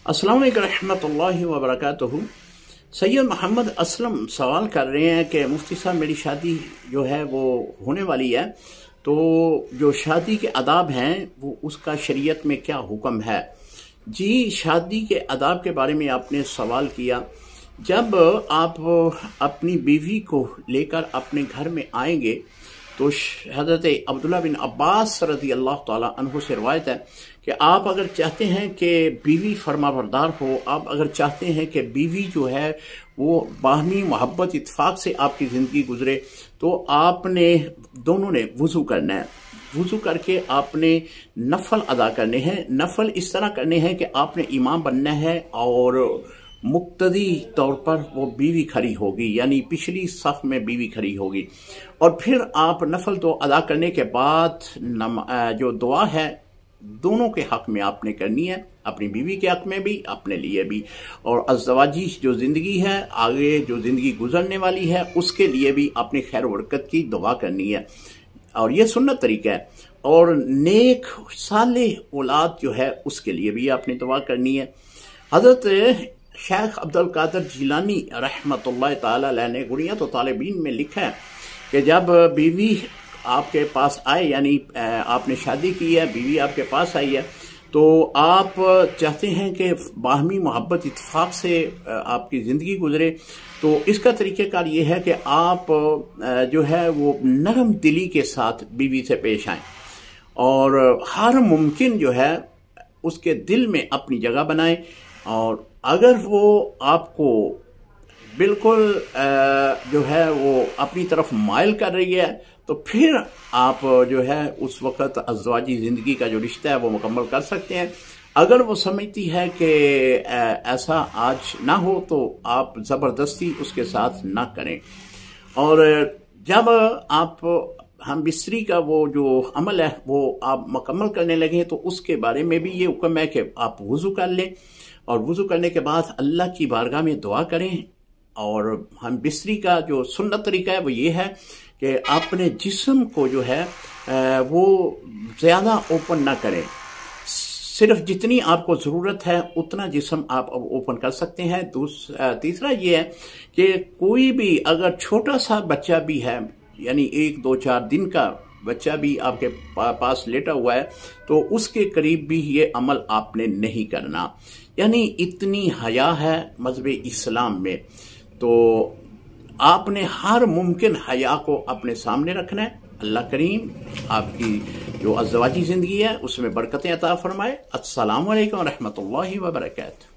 अस्सलाम वालेकुम रहमतुल्लाहि व बरकातुहू। सैयद मोहम्मद असलम सवाल कर रहे हैं कि मुफ्ती साहब मेरी शादी जो है वो होने वाली है, तो जो शादी के आदाब हैं वो उसका शरीयत में क्या हुक्म है। जी, शादी के आदाब के बारे में आपने सवाल किया। जब आप अपनी बीवी को लेकर अपने घर में आएंगे तो हज़रत अब्दुल्लाह बिन अब्बास रज़ी अल्लाह ताला अन्हु से रवायत है कि आप अगर चाहते हैं कि बीवी फरमाबरदार हो, आप अगर चाहते हैं कि बीवी जो है वो बाहमी मोहब्बत इत्फाक से आपकी ज़िंदगी गुजरे, तो आपने दोनों ने वुज़ू करना है। वुज़ू करके आपने नफल अदा करने हैं। नफल इस तरह करने हैं कि आपने इमाम बनना है और मुक्तदी तौर पर वो बीवी खड़ी होगी, यानी पिछली सफ में बीवी खड़ी होगी। और फिर आप नफल तो अदा करने के बाद जो दुआ है दोनों के हक में आपने करनी है, अपनी बीवी के हक में भी, अपने लिए भी। और अज़वाजी जो ज़िंदगी है, आगे जो ज़िंदगी गुजरने वाली है, उसके लिए भी अपनी खैर बरकत की दुआ करनी है। और ये सुन्नत तरीका है। और नेक साले औलाद जो है उसके लिए भी आपने दुआ करनी है। हज़रत शेख अब्दुल कादिर जिलानी रहमतुल्लाह ताला अलैह ने गुनियत व तालिबीन में लिखा है कि जब बीवी आपके पास आए, यानी आपने शादी की है, बीवी आपके पास आई है, तो आप चाहते हैं कि बाहमी मोहब्बत इत्फाक से आपकी ज़िंदगी गुजरे, तो इसका तरीक़ेकार ये है कि आप जो है वो नरम दिली के साथ बीवी से पेश आएँ और हर मुमकिन जो है उसके दिल में अपनी जगह बनाएं। और अगर वो आपको बिल्कुल जो है वो अपनी तरफ माइल कर रही है, तो फिर आप जो है उस वक़्त अज़वाजी ज़िंदगी का जो रिश्ता है वो मुकम्मल कर सकते हैं। अगर वो समझती है कि ऐसा आज ना हो, तो आप ज़बरदस्ती उसके साथ ना करें। और जब आप हम बिस्तरी का वो जो अमल है वो आप मुकम्मल करने लगे, तो उसके बारे में भी ये हुक्म है कि आप वुज़ू कर लें और वुज़ू करने के बाद अल्लाह की बारगाह में दुआ करें। और हम बिस्तरी का जो सुन्नत तरीका है वो ये है कि अपने जिस्म को जो है वो ज़्यादा ओपन ना करें, सिर्फ जितनी आपको ज़रूरत है उतना जिस्म आप ओपन कर सकते हैं। तीसरा ये है कि कोई भी अगर छोटा सा बच्चा भी है, यानी 1, 2, 4 दिन का बच्चा भी आपके पास लेटा हुआ है, तो उसके करीब भी ये अमल आपने नहीं करना। यानी इतनी हया है मज़हब इस्लाम में, तो आपने हर मुमकिन हया को अपने सामने रखना है। अल्लाह करीम आपकी जो अज़वाजी ज़िंदगी है उसमें बरकतें अता फरमाए। अस्सलामु अलैकुम रहमतुल्लाहि व बरकातुहू।